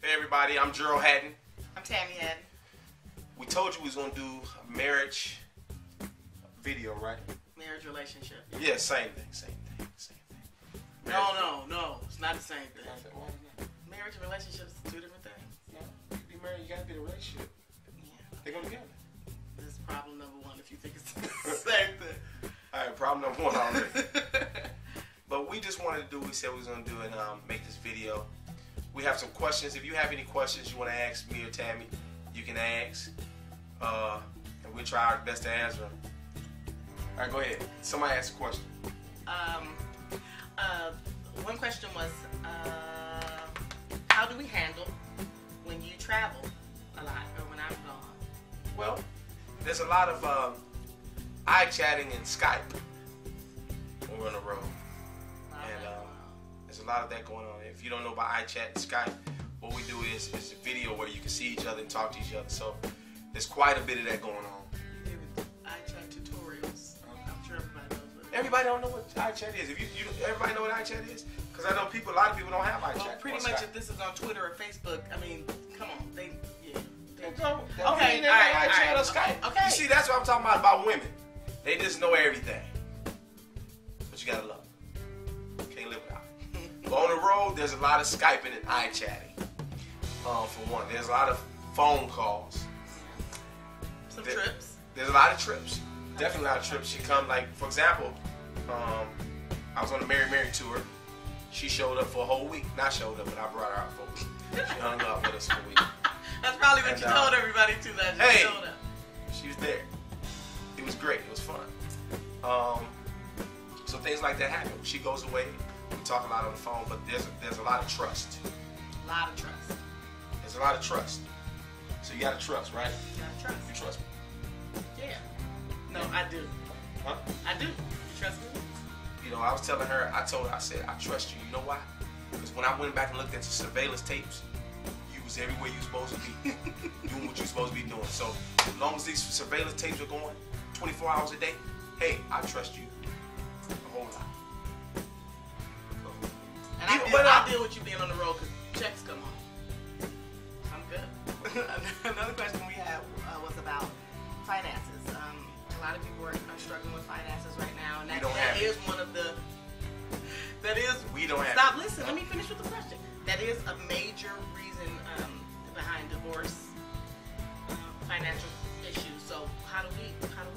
Hey everybody, I'm Gerald Haddon. I'm Tammi Haddon. We told you we was gonna do a marriage video, right? Marriage relationship. Yeah, same thing. No, it's not the same thing. Why not? Marriage and relationships are two different things. No, you be married, you gotta be in a relationship. Yeah. They go together. This is problem number one if you think it's the same thing. Alright, problem number one already. But we just wanted to do what we said we was gonna do and make this video. We have some questions. If you have any questions you want to ask me or Tammi, you can ask. And we'll try our best to answer them. Alright, go ahead. Somebody ask a question. One question was, how do we handle when you travel a lot or when I'm gone? Well, there's a lot of eye-chatting and Skype when we're on the road. And there's a lot of that going on. If you don't know about eye-chat and Skype, what we do is a video where you can see each other and talk to each other. So there's quite a bit of that going on. You do eye-chat tutorials. I'm sure everybody knows what. Everybody don't know what eye-chat is. If you everybody know what eye-chat is? Because I know a lot of people don't have eye-chat. Well, pretty much if this is on Twitter or Facebook, I mean, come on, they Okay, all right. Or Skype. Okay. You see, that's what I'm talking about women. They just know everything. But you gotta love them. Can't live without them. But on the road, there's a lot of Skyping and eye-chatting. For one, there's a lot of phone calls. Some trips. There's a lot of trips. Definitely a lot of trips. She come, like, for example, I was on the Mary tour. She showed up for a whole week. Not showed up, but I brought her out for a week. She hung out with us for a week. That's probably what you told everybody too. That she showed up. She was there. It was great. It was fun. So things like that happen. She goes away. We talk a lot on the phone, but there's a lot of trust. A lot of trust. There's a lot of trust. So you gotta trust, right? You gotta trust. You trust me? Yeah. No, I do. Huh? I do. You trust me? You know, I told her, I said, I trust you. You know why? Because when I went back and looked at the surveillance tapes, you was everywhere you supposed to be, doing what you supposed to be doing. So as long as these surveillance tapes are going 24 hours a day, hey, I trust you a whole lot. And I deal with you being on the road because checks come home. I'm good. Another question we had was about finances. A lot of people are struggling with finances right now, and that is one of the. That is. We don't have. Stop. Listen. Let me finish with the question. That is a major reason behind divorce, financial issues. So how do we handle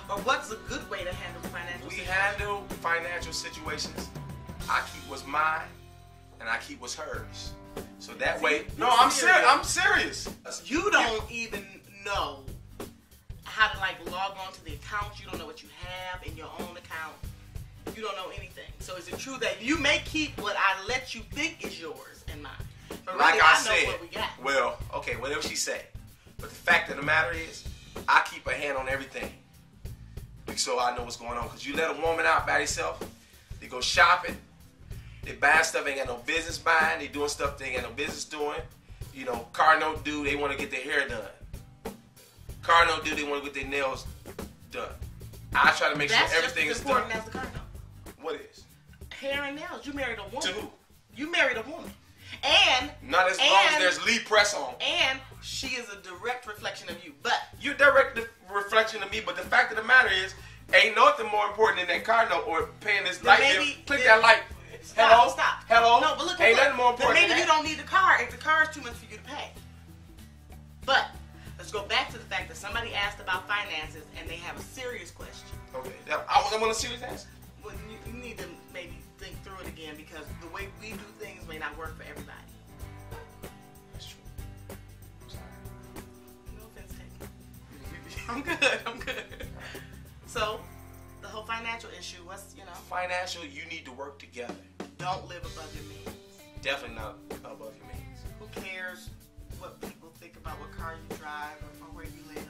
that, or what's a good way to handle financial? We handle financial situations. I keep what's mine, and I keep what's hers. So that way. No, I'm serious. I'm serious. You don't even know how to log on to the accounts. You don't know what you have in your own account. You don't know anything. So is it true that you may keep what I let you think is yours and mine? But really, like I know what we got. Well, okay, whatever she say. But the fact of the matter is, I keep a hand on everything. So I know what's going on. Because you let a woman out by herself, they go shopping, they buy stuff they ain't got no business buying, they doing stuff they ain't got no business doing. You know, car note due, they want to get their hair done. Car note due, they want to get their nails done. I try to make sure everything is done. That's just as important as the car note. What is? Hair and nails. You married a woman. To who? You married a woman. And not as long as there's Lee press on. And she is a direct reflection of you. But you're a direct reflection of me. But the fact of the matter is, ain't nothing more important than that car note or paying this light bill. Click that light. Hello. Stop. Hello. No, but look. Ain't nothing more important. Maybe you don't need the car if the car is too much for you to pay. But let's go back to the fact that somebody asked about finances and they have a serious question. Okay. I want a serious answer. Well, you need to maybe think through it again because the way we do things may not work for everybody. That's true. I'm sorry. No offense taken. I'm good. So, the whole financial issue, Financial, you need to work together. Don't live above your means. Definitely not above your means. Who cares what people think about what car you drive or where you live,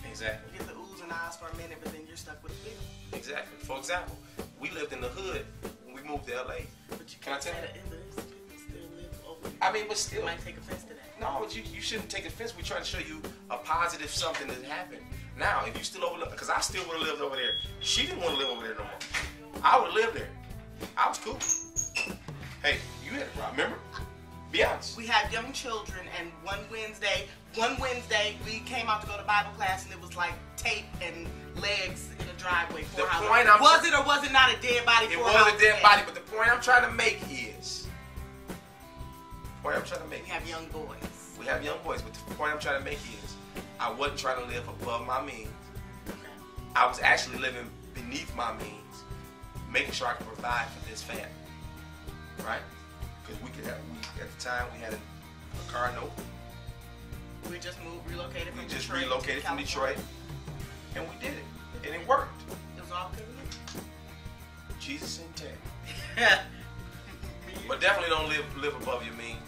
Exactly. You get the oohs and ahs for a minute, but then you're stuck with the bill. Exactly. For example, we lived in the hood when we moved to LA. But you can't say that people still live over there. I mean, but still. You might take offense to that. No, you shouldn't take offense. We're trying to show you a positive something that happened. Now, if you still over, because I still would have lived over there. She didn't want to live over there no more. I would have lived there. I was cool. Hey, you had a problem, remember? Be honest. We have young children, and one Wednesday we came out to go to Bible class, and it was like tape and legs in the driveway. The point I'm was it or was it not a dead body? It was a dead body, but the point I'm trying to make is. The point I'm trying to make. We have young boys. We have young boys, but the point I'm trying to make is, I wasn't trying to live above my means. Okay. I was actually living beneath my means, making sure I could provide for this family. Right? Because at the time we had a car note. We just relocated from We just Detroit relocated to from Detroit, and we did it, and it worked. It was all because of me. Jesus and Tammi. But definitely don't live above your means.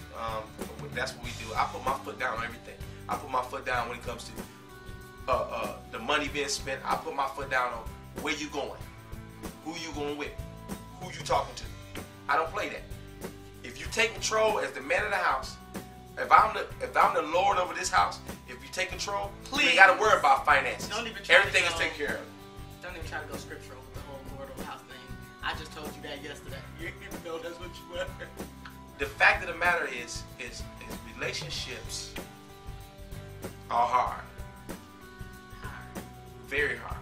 That's what we do. I put my foot down on everything. I put my foot down when it comes to the money being spent. I put my foot down on where you going, who you going with, who you talking to. I don't play that. If you take control as the man of the house, if I'm the Lord over this house, if you take control, please, you ain't got to worry about finances. Don't even try Everything to is taken care of. Don't even try to go scriptural with the whole Lord over the house thing. I just told you that yesterday. You didn't even know that's what you were. The fact of the matter is relationships are hard. Very hard.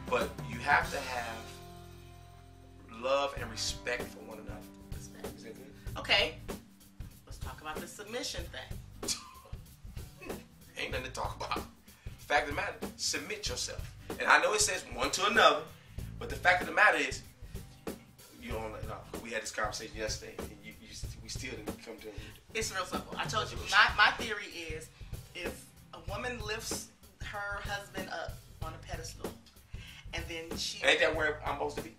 But you have to have love and respect for one another. Respect. Is that good? Okay. Let's talk about the submission thing. Ain't nothing to talk about. Fact of the matter, submit yourself. And I know it says one to another, but the fact of the matter is, we had this conversation yesterday, and we still didn't come to it. It's real simple. I told you, my theory is, if a woman lifts her husband up on a pedestal, and then she... Ain't that where I'm supposed to be?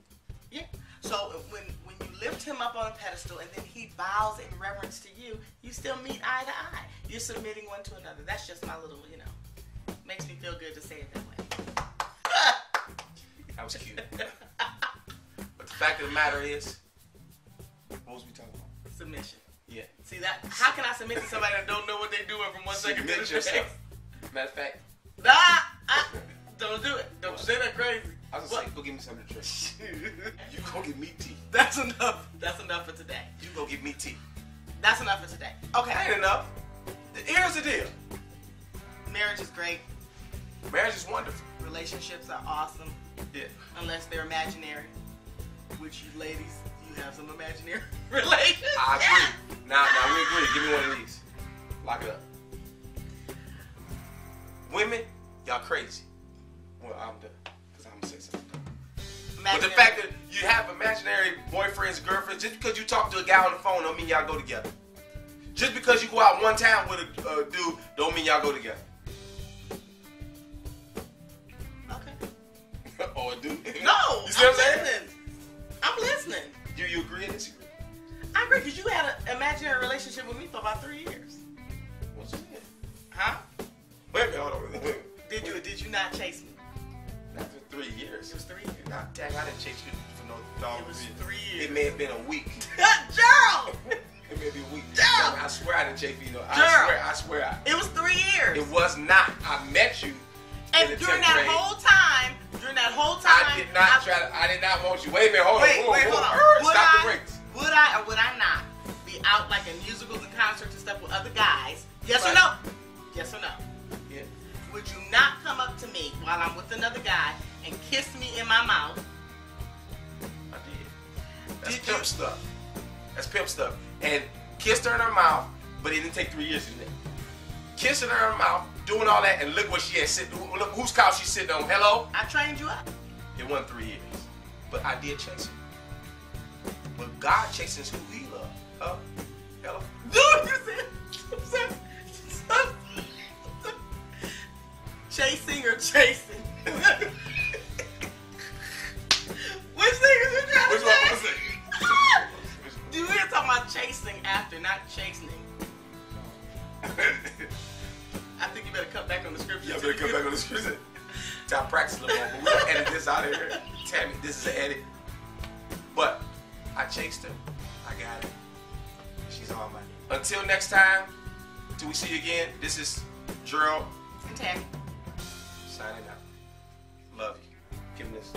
Yeah. So when you lift him up on a pedestal, and then he bows in reverence to you, you still meet eye to eye. You're submitting one to another. That's just my little, makes me feel good to say it that way. That was cute. But the fact of the matter is, what was we talking about? Submission. Yeah. See that? How can I submit to somebody that don't know what they're doing from one second to the next? Yourself. Matter of fact. Don't do it. Don't say that crazy. I was gonna say, go get me something to drink. You go get me tea. That's enough. That's enough for today. You go get me tea. That's enough for today. Okay. That ain't enough. Here's the deal. Marriage is great. Marriage is wonderful. Relationships are awesome. Yeah. Unless they're imaginary. Which you ladies, you have some imaginary relationships. I agree. Now we agree. Give me one of these. Lock it up. Women, y'all crazy. Well, I'm done. Because I'm going to say something. But the fact that you have imaginary boyfriends, girlfriends, just because you talk to a guy on the phone don't mean y'all go together. Just because you go out one time with a dude don't mean y'all go together. Okay. Or a dude. No, you see what I'm saying? I'm listening. Do you agree or disagree? I agree, because you had an imaginary relationship with me for about 3 years. What's your name? Huh? Wait a minute, hold on. Wait. Did you not chase me? Not for 3 years. It was 3 years. Nah, dang, I didn't chase you for no dog. It was 3 years. It may have been a week. Gerald! It may be a week. Gerald! I swear I didn't chase you. Gerald! I swear. It was 3 years. It was not. I met you. And during that whole time, I did not want you. Wait a minute, hold on. Hold on. Stop the brakes. Would I or would I not be out like in musicals and concerts and stuff with other guys? Yes or no? Yes or no? Yeah. Would you not come up to me while I'm with another guy and kiss me in my mouth? I did. That's pimp stuff. That's pimp stuff. And kissed her in her mouth, but it didn't take 3 years to do that. Kissing her in her mouth, doing all that, and look what she had sitting. Look whose couch she's sitting on. Hello? I trained you up. It wasn't 3 years. But I did chase her. But God chases who he loves. Hello? Dude, you said chasing or chasing? Which thing is you trying to say? Which one was it? Dude, we're talking about chasing after, not chastening. I think you better cut back on the scripture. Yeah, better cut back on the scripture. Time to practice a little more, but we're gonna edit this out of here. Tammi, this is an edit. But I chased her. I got her. She's all mine. Until next time, till we see you again, this is Gerald and Tammi signing out. Love you. Give me this.